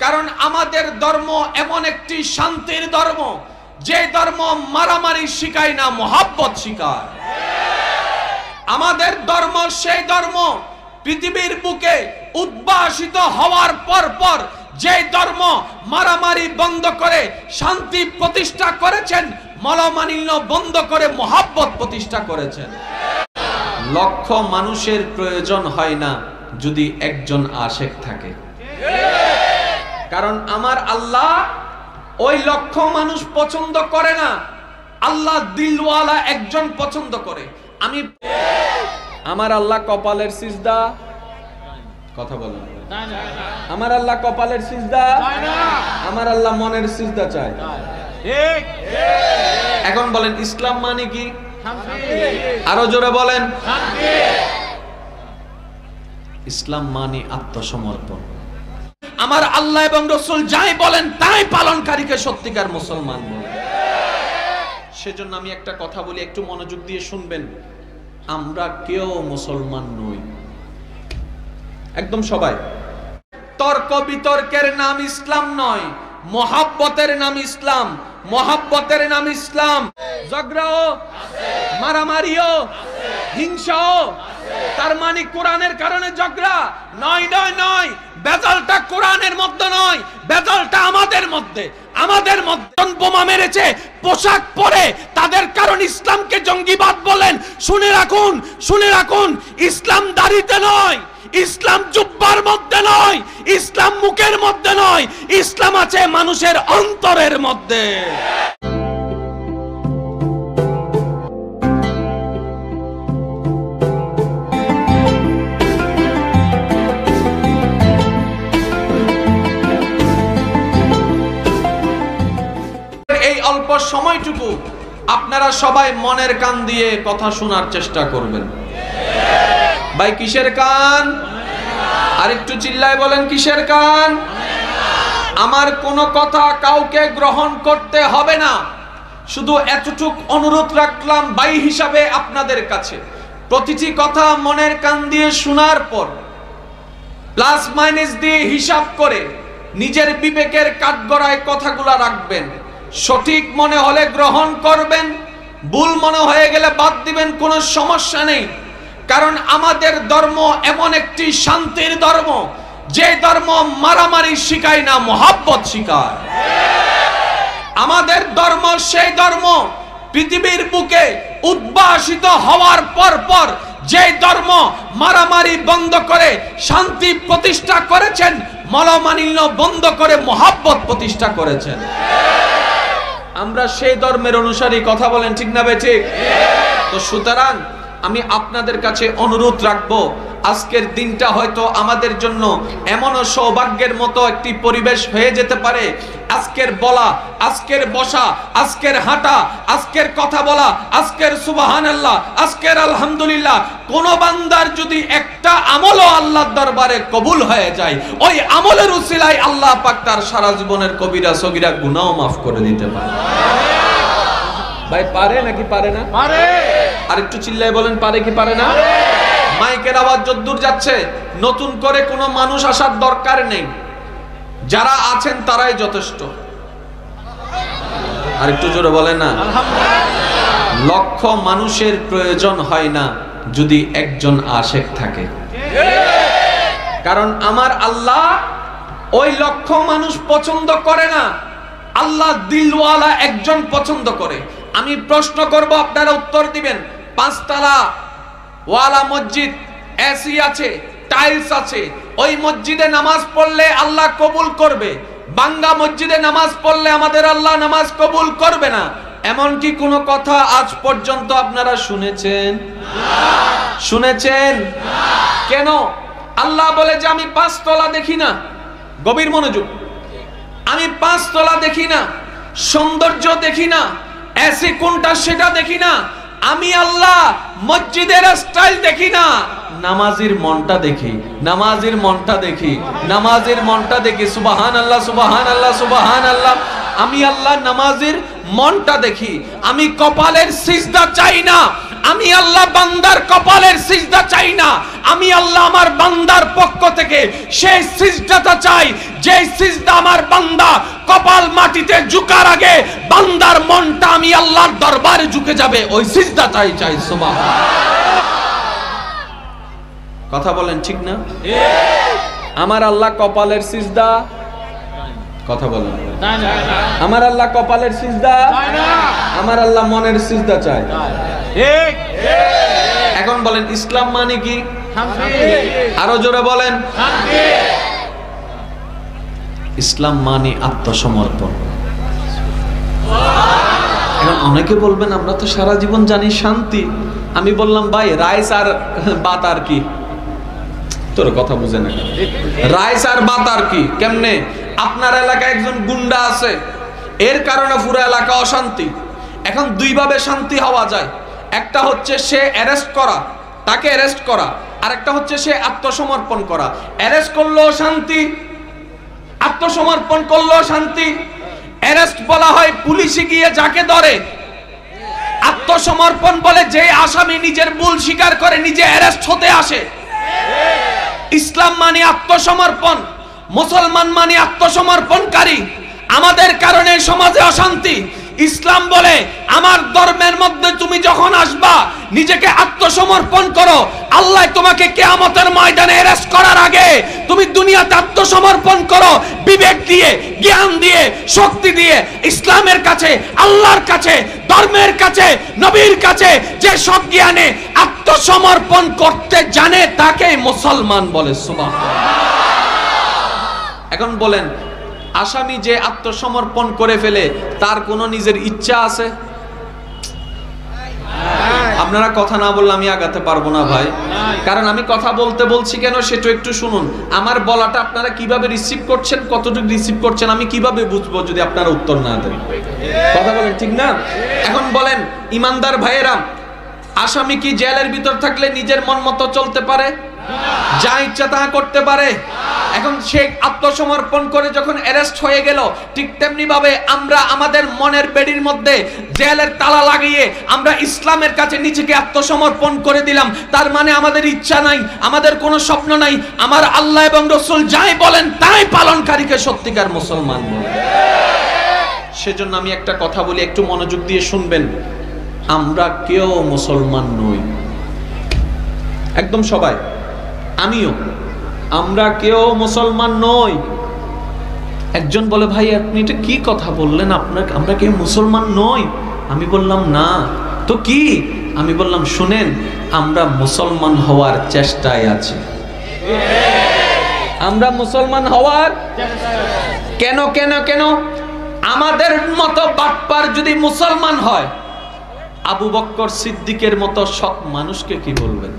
কারণ আমাদের ধর্ম এমন একটি শান্তির ধর্ম, যে ধর্ম মারামারি শিখায় না, মহব্বত শিখায়। আমাদের ধর্ম সেই ধর্ম পৃথিবীর বুকে উদ্ভাসিত হওয়ার পর যে ধর্ম মারামারি বন্ধ করে শান্তি প্রতিষ্ঠা করেছেন, মলমালিন্য বন্ধ করে মহব্বত প্রতিষ্ঠা করেছেন। লক্ষ মানুষের প্রয়োজন হয় না যদি একজন আশেক থাকে। কারণ আমার আল্লাহ ওই লক্ষ মানুষ পছন্দ করে না, আল্লাহ দিলওয়ালা একজন পছন্দ করে। আমার আল্লাহ কপালের সিজদা, কথা বলেন, আমার আল্লাহ কপালের সিজদা, আমার আল্লাহ মনের সিজদা চায়। এখন বলেন ইসলাম মানে কি? আরো জোরে বলেন। ইসলাম মানে আত্মসমর্পণ। আমার আল্লাহ এবং রাসূল যাই বলেন তাই পালনকারীকে সত্যিকার মুসলমান বলে। সেজন্য আমি একটা কথা বলি, একটু মনোযোগ দিয়ে শুনবেন। আমরা কেউ মুসলমান নই, একদম সবাই। তর্ক বিতর্কের নাম ইসলাম নয়, মহব্বতের নাম ইসলাম। মহব্বতের নাম ইসলাম। ঝগড়াও, মারামারিও, হিংসাও, তার মানে কোরআনের কারণে ঝগড়া নয়, নয়, নয়। বেজালটা কোরআনের মধ্যে নয়, বেজালটা আমাদের মধ্যে। আমাদের মধ্যে বোমা মেরেছে পোশাক পরে, তাদের কারণ ইসলামকে জঙ্গিবাদ বলেন। শুনে রাখুন, শুনে রাখুন, ইসলাম দাড়িতে নয়, ইসলাম জুব্বার মধ্যে নয়, ইসলাম মুখের মধ্যে নয়, ইসলাম আছে মানুষের অন্তরের মধ্যে। এই অল্প সময়টুকু আপনারা সবাই মনের কান দিয়ে কথা শোনার চেষ্টা করবেন। ভাই কিসের কান? আর একটু চিল্লায় বলেন কিসের কান? আমার কোনো কথা কাউকে গ্রহণ করতে হবে না, শুধু এতটুক অনুরোধ রাখলাম ভাই হিসাবে আপনাদের কাছে, প্রতিটি কথা মনের কান দিয়ে শোনার পর প্লাস মাইনাস দিয়ে হিসাব করে নিজের বিবেকের কাঠগড়ায় কথাগুলা রাখবেন। সঠিক মনে হলে গ্রহণ করবেন, ভুল মনে হয়ে গেলে বাদ দিবেন, কোনো সমস্যা নেই। কারণ আমাদের ধর্ম এমন একটি শান্তির ধর্ম, যে ধর্ম মারামারি শিখায় না, মহব্বত শিখায়। আমাদের ধর্ম সেই ধর্ম পৃথিবীর বুকে উদ্ভাসিত হওয়ার পর যে ধর্ম মারামারি বন্ধ করে শান্তি প্রতিষ্ঠা করেছেন, মলমালিন্য বন্ধ করে মহব্বত প্রতিষ্ঠা করেছেন। আমরা সেই ধর্মের অনুসারী, কথা বলেন ঠিক না বে ঠিক? তো সুতরাং আমি আপনাদের কাছে অনুরোধ রাখবো, আজকের দিনটা হয়তো আমাদের জন্য এমনও সৌভাগ্যের মতো একটি পরিবেশ হয়ে যেতে পারে, আজকের বলা, আজকের বসা, আজকের হাঁটা, আজকের কথা বলা, আজকের সুবহানাল্লাহ, আজকের আলহামদুলিল্লাহ, কোন বান্দার যদি একটা আমলও আল্লাহর দরবারে কবুল হয়ে যায়, ওই আমলের উসিলায় আল্লাহ পাক তার সারা জীবনের কবিরা সগীরা গুনাহ মাফ করে দিতে পারে। ভাই পারে নাকি পারে না? পারে। আর একটু চিল্লায় বলেন পারে কি পারে না? মাইকের আওয়াজ যদ্দূর যাচ্ছে, নতুন করে কোনো মানুষ আসার দরকার নেই, যারা আছেন তারাই যথেষ্ট। আর একটু জোরে বলেন না। লক্ষ মানুষের প্রয়োজন হয় না যদি একজন আশেক থাকে। কারণ আমার আল্লাহ ওই লক্ষ মানুষ পছন্দ করে না, আল্লাহ দিলওয়ালা একজন পছন্দ করে। আমি প্রশ্ন করব, আপনারা উত্তর দিবেন। 5 তলা ওয়ালা মসজিদ, এসি আছে, টাইলস আছে, ওই মসজিদে নামাজ পড়লে আল্লাহ কবুল করবে, বাঙ্গা মসজিদে নামাজ পড়লে আমাদের আল্লাহ নামাজ কবুল করবে না, এমন কি কোনো কথা আজ পর্যন্ত আপনারা শুনেছেন? শুনেছেন? কেন? আল্লাহ বলে যে আমি 5 তলা দেখি না। গভীর মনোযোগ। আমি 5 তলা দেখি না, সৌন্দর্য দেখি না, এসি কোনটা সেটা দেখি না, আমি আল্লাহ মসজিদের স্টাইল দেখি না, নামাজের মনটা দেখি, নামাজের মনটা দেখি, নামাজের মনটা দেখি। সুবহানাল্লাহ, সুবহানাল্লাহ, সুবহানাল্লাহ। আমি আল্লাহ নামাজের মনটা দেখি। আমি কপালের সিজদা চাই না, আমি আল্লাহ বান্দার কপালের সিজদা চাই না, আমি আল্লাহ আমার বান্দার পক্ষ থেকে সেই সিজদাটা চাই যে সিজদা আমার বান্দা কপাল মাটিতে ঝুকার আগে বান্দার মনটা আমি আল্লাহর দরবারে ঝুঁকে যাবে, ওই সিজদাটাই চাই। সুবহানাল্লাহ। কথা বলেন ঠিক না? আমার আল্লাহ কপালের সিজদা, কথা বলেন, আমার আল্লাহ কপালের সিজদা, আমার আল্লাহ মনের সিজদা চায়। এখন বলেন ইসলাম মানে কি? আরো জোরে বলেন। ইসলাম মানে আত্মসমর্পণ। এখন অনেকে বলবেন আমরা তো সারা জীবন জানি শান্তি। আমি বললাম ভাই রাইস আর ভাত আর কি? তোর কথা বুঝে না, রাইস আর ভাত আর কি? কেমনে? আপনার এলাকায় একজন গুন্ডা আছে, এর কারণে পুরো এলাকা অশান্তি। এখন দুই ভাবে শান্তি হওয়া যায়, একটা হচ্ছে সে অ্যারেস্ট করা, তাকে অ্যারেস্ট করা, আর একটা হচ্ছে সে আত্মসমর্পণ করা। অ্যারেস্ট করলেও শান্তি, আত্মসমর্পণ করলেও শান্তি। অ্যারেস্ট বলা হয় পুলিশে গিয়ে যাকে ধরে, আত্মসমর্পণ বলে যে আসামি নিজের ভুল স্বীকার করে নিজে অ্যারেস্ট হতে আসে। ইসলাম মানে আত্মসমর্পণ, মুসলমান মানে আত্মসমর্পণকারী। আমাদের কারণে সমাজে অশান্তি। ইসলাম বলে আমার ধর্মের মধ্যে তুমি যখন আসবা নিজেকে আত্মসমর্পণ করো, আল্লাহ তোমাকে কিয়ামতের ময়দানে অ্যারেস্ট করার আগে তুমি দুনিয়াতে আত্মসমর্পণ করো, বিবেক দিয়ে, জ্ঞান দিয়ে, শক্তি দিয়ে। ইসলামের কাছে, আল্লাহর কাছে, ধর্মের কাছে, নবীর কাছে যে সব জ্ঞানে আত্মসমর্পণ করতে জানে তাকেই মুসলমান বলে। সুবহানাল্লাহ। এখন বলেন আসামি যে আত্মসমর্পণ করে ফেলে তার কোনো নিজের ইচ্ছা আছে? আপনারা কথা না বললে আমি আগাতে পারবো না ভাই। কারণ আমি কথা বলছি কেন সেটা একটু শুনুন। আমার বলাটা আপনারা কিভাবে রিসিভ করছেন, কতটুকু রিসিভ করছেন আমি কিভাবে বুঝবো যদি আপনারা উত্তর না দেন? কথা বলেন ঠিক না? এখন বলেন ইমানদার ভাইয়েরা, আসামি কি জেলের ভিতর থাকলে নিজের মন মতো চলতে পারে? যা ইচ্ছা তা করতে পারে? এখন সে আত্মসমর্পণ করে যখন অ্যারেস্ট হয়ে গেল, ঠিক তেমনি ভাবে আমরা আমাদের মনের বেড়ির মধ্যে জেলের তালা লাগিয়ে আমরা ইসলামের কাছে নিজেকে আত্মসমর্পণ করে দিলাম। তার মানে আমাদের ইচ্ছা নাই, আমাদের কোনো স্বপ্ন নাই, আমার আল্লাহ এবং রাসূল যাই বলেন তাই পালনকারীকে সত্যিকার মুসলমান বলে। সেজন্য আমি একটা কথা বলি, একটু মনোযোগ দিয়ে শুনবেন। আমরা কেউ মুসলমান নই, একদম সবাই, আমিও, আমরা কেউ মুসলমান নই। একজন বলে ভাই আপনি এটা কি কথা বললেন, আমরা কেউ মুসলমান নই? আমি বললাম না তো কি? আমি বললাম শুনেন, আমরা মুসলমান হওয়ার চেষ্টায় আছি। আমরা মুসলমান হওয়ার কেন কেন কেন আমাদের মতো বাটপার যদি মুসলমান হয়, আবু বকর সিদ্দিকের মতো সৎ মানুষকে কি বলবেন?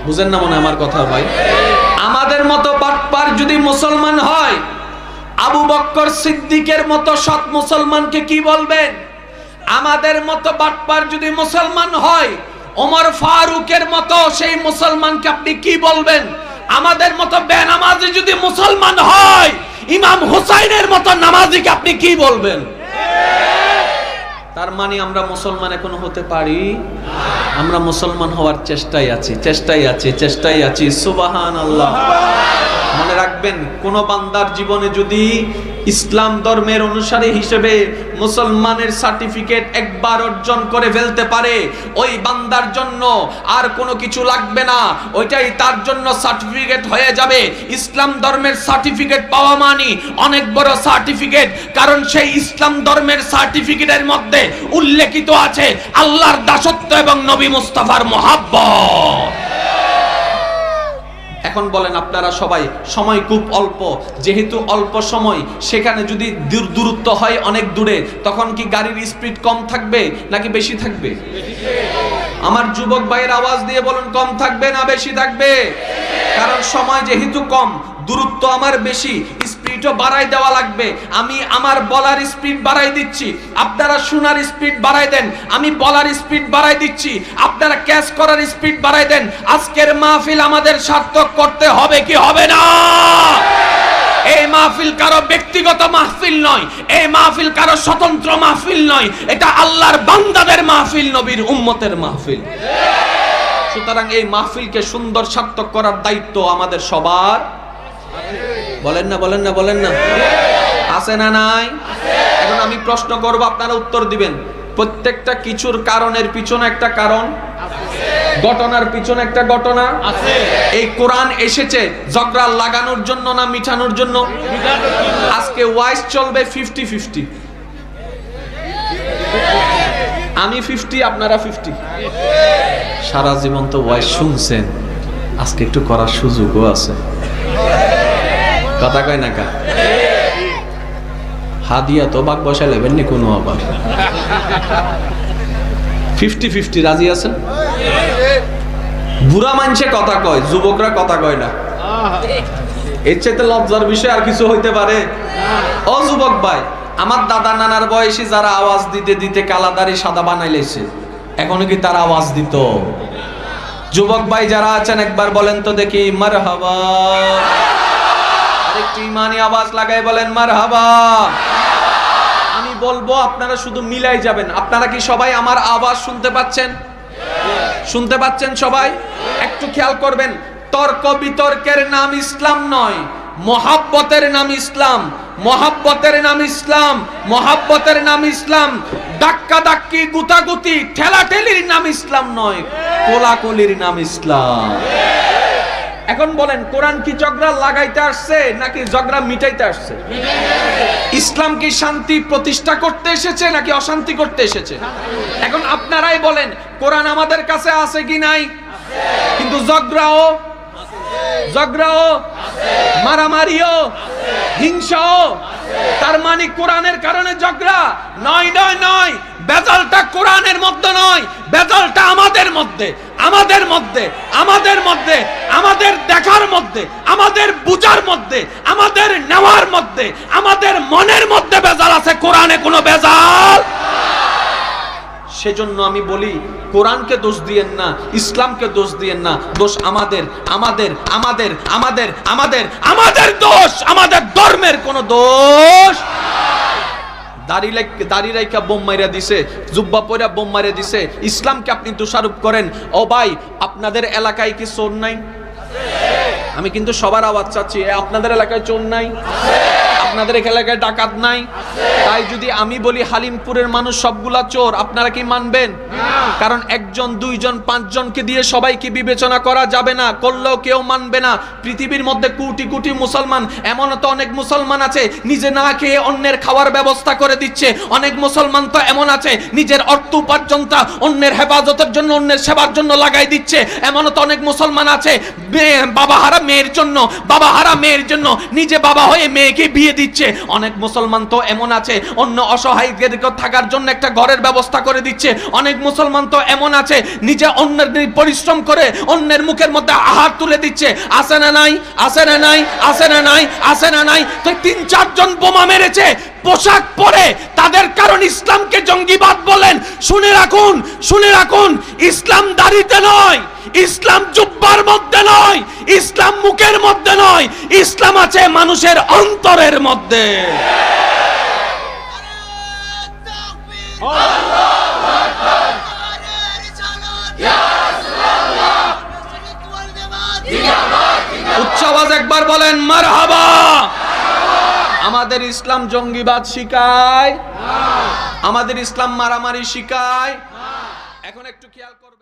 বুঝেন না মনে আমার কথা ভাই? আমাদের মতো বাটপার যদি মুসলমান হয়, আবু বকর সিদ্দিকের মতো সৎ মুসলমানকে কি বলবেন? আমাদের মতো বাটপার যদি মুসলমান হয়, ওমর ফারুকের মতো সেই মুসলমানকে আপনি কি বলবেন? আমাদের মতো বেনামাজি যদি মুসলমান হয়, ইমাম হুসাইনের মতো নামাজিকে আপনি কি বলবেন? তার মানে আমরা মুসলমান এখনো হতে পারি? আমরা মুসলমান হওয়ার চেষ্টায় আছি। সুবহানাল্লাহ। মনে রাখবেন, কোন বান্দার জীবনে যদি ইসলাম ধর্মের অনুসারী হিসেবে মুসলমানের সার্টিফিকেট একবার অর্জন করে ফেলতে পারে, ওই বান্দার জন্য আর কোনো কিছু লাগবে না, ওইটাই তার জন্য সার্টিফিকেট হয়ে যাবে। ইসলাম ধর্মের সার্টিফিকেট পাওয়া মানে অনেক বড় সার্টিফিকেট, কারণ সেই ইসলাম ধর্মের সার্টিফিকেটের মধ্যে উল্লেখিত আছে আল্লাহর দাসত্ব এবং নবী মুস্তাফার মহব্বত। এখন বলেন আপনারা সবাই, সময় খুব অল্প, যেহেতু অল্প সময়, সেখানে যদি দূরত্ব হয় অনেক দূরে, তখন কি গাড়ির স্পিড কম থাকবে নাকি বেশি থাকবে? আমার যুবক ভাইয়ের আওয়াজ দিয়ে বলুন, কম থাকবে না বেশি থাকবে? কারণ সময় যেহেতু কম, দূরত্ব আমার বেশি, স্পিডও বাড়াই দেওয়া লাগবে। আমি আমার বলার স্পিড বাড়াই দিচ্ছি, আপনারা শোনার স্পিড বাড়াই দেন। আমি বলার স্পিড বাড়াই দিচ্ছি, আপনারা ক্যাচ করার স্পিড বাড়াই দেন। আজকের মাহফিল আমাদের সার্থক করতে হবে কি হবে না? এই মাহফিল কারো ব্যক্তিগত মাহফিল নয়, এই মাহফিল কারো স্বতন্ত্র মাহফিল নয়, এটা আল্লাহর বান্দাদের মাহফিল, নবীর উম্মতের মাহফিল। সুতরাং এই মাহফিলকে সুন্দর সার্থক করার দায়িত্ব আমাদের সবার। বলেন না, বলেন না, বলেন না, আছে না নাই? এখন আমি প্রশ্ন করব, আপনারা উত্তর দিবেন। প্রত্যেকটা কিছুর কারণের পিছনে একটা কারণ, ঘটনার পিছনে একটা ঘটনা আছে। এই কোরআন এসেছে ঝগড়া লাগানোর জন্য না মিটানোর জন্য? আজকে ওয়াইজ চলবে 50-50, আমি 50, আপনারা 50। সারা জীবন তো ওয়াইজ শুনছেন, আজকে একটু করার সুযোগও আছে। কথা কয় না কা? হাদিয়া তো বাক বসা লেবেন নি কোনো, আবার 50-50 রাজি আছেন? বুড়া মানুষে কথা কয়, যুবকরা কথা কয় না। এর চাইতে লজ্জার বিষয় আর কিছু হইতে পারে? ও যুবক ভাই, আমার দাদা নানার বয়সী যারা আওয়াজ দিতে দিতে কালাদারি সাদা বানাইলেছে, এখনো কি তারা আওয়াজ দিত? যুবক ভাই যারা আছেন একবার বলেন তো দেখি মারহাবা। আরেকটু ইমানি আওয়াজ লাগাই বলেন মারহাবা। আমি বলবো, আপনারা শুধু মিলাই যাবেন। আপনারা কি সবাই আমার আওয়াজ শুনতে পাচ্ছেন? শুনতে পাচ্ছেন সবাই? একটু খেয়াল করবেন, তর্ক বিতর্কের নাম ইসলাম নয়, মহাব্বতের নাম ইসলাম। মহাব্বতের নাম ইসলাম, মহাব্বতের নাম ইসলাম। ধাক্কা ধাক্কি, গুতাগুতি, ঠেলাঠেলির নাম ইসলাম নয়, কোলাকুলির নাম ইসলাম। এখন বলেন, কোরআন কি ঝগড়া লাগাইতে আসছে নাকি ঝগড়া মিটাইতে আসছে? ইসলাম কি শান্তি প্রতিষ্ঠা করতে এসেছে নাকি অশান্তি করতে এসেছে? এখন আপনারাই বলেন, কোরআন আমাদের কাছে আছে কি নাই? কিন্তু ঝগড়াও, মারামারিও, হিংসাও। তার মানে কোরআনের কারণে ঝগড়া নয়, নয়, নয়। বেজালটা কোরআনের মধ্যে নয়, বেজালটা আমাদের মধ্যে, আমাদের মধ্যে, আমাদের মধ্যে, আমাদের দেখার মধ্যে, আমাদের বুঝার মধ্যে, আমাদের নেওয়ার মধ্যে, আমাদের মনের মধ্যে বেজাল আছে, কোরআনে কোনো বেজাল। সেজন্য আমি বলি, কোরআনকে দোষ দিয়েন না, ইসলামকে দোষ দিয়েন না। দোষ আমাদের, আমাদের, আমাদের, আমাদের, আমাদের, আমাদের দোষ, আমাদের ধর্মের কোনো দোষ। দাড়ি রাইখা বোম মাইরা দিছে, জুব্বা পয়রা বোম মাইরা দিছে, ইসলামকে আপনি দোষারোপ করেন। ও ভাই, আপনাদের এলাকায় কি চোর নাই? আমি কিন্তু সবার আওয়াজ চাচ্ছি, আপনাদের এলাকায় চোর নাই? আপনাদের এলাকায় ডাকাত নাই? তাই যদি আমি বলি হালিমপুরের মানুষ সবগুলা চোর, আপনারা কি মানবেন? কারণ একজন, দুইজন, পাঁচজনকে দিয়ে সবাইকে বিবেচনা করা যাবে না, করলেও কেউ মানবে না। পৃথিবীর মধ্যে কোটি কোটি মুসলমান, এমন তো অনেক মুসলমান আছে নিজে না খেয়ে অন্যের খাওয়ার ব্যবস্থা করে দিচ্ছে। অনেক মুসলমান তো এমন আছে নিজের অর্থ উপার্জনটা অন্যের হেফাজতের জন্য, অন্যের সেবার জন্য লাগাই দিচ্ছে। এমন তো অনেক মুসলমান আছে বাবা হারা মেয়ের জন্য, বাবা হারা মেয়ের জন্য নিজে বাবা হয়ে মেয়েকে বিয়ে দিচ্ছে। অনেক মুসলমান তো এমন আছে অন্য অসহায়দের থাকার জন্য একটা ঘরের ব্যবস্থা করে দিচ্ছে। অনেক মুসলমান তো এমন আছে নিজে অন্যের পরিশ্রম করে অন্যের মুখের মধ্যে আহার তুলে দিচ্ছে। আছে না নাই? আছে না নাই? আছে না নাই? আছে না নাই? তো 3-4 জন বোমা মেরেছে পোশাক পরে, তাদের কারণ ইসলামকে জঙ্গিবাদ বলেন। শুনে রাখুন, শুনে রাখুন, ইসলাম দাড়িতে নয়, ইসলাম জুব্বার মধ্যে নয়, ইসলাম মুখের মধ্যে নয়, ইসলাম আছে মানুষের অন্তরের মধ্যে। উচ্চ আওয়াজ একবার বলেন মারহাবা। আমাদের ইসলাম জঙ্গিবাদ শিখায়, আমাদের ইসলাম মারামারি শিখায়। এখন একটু খেয়াল করবেন।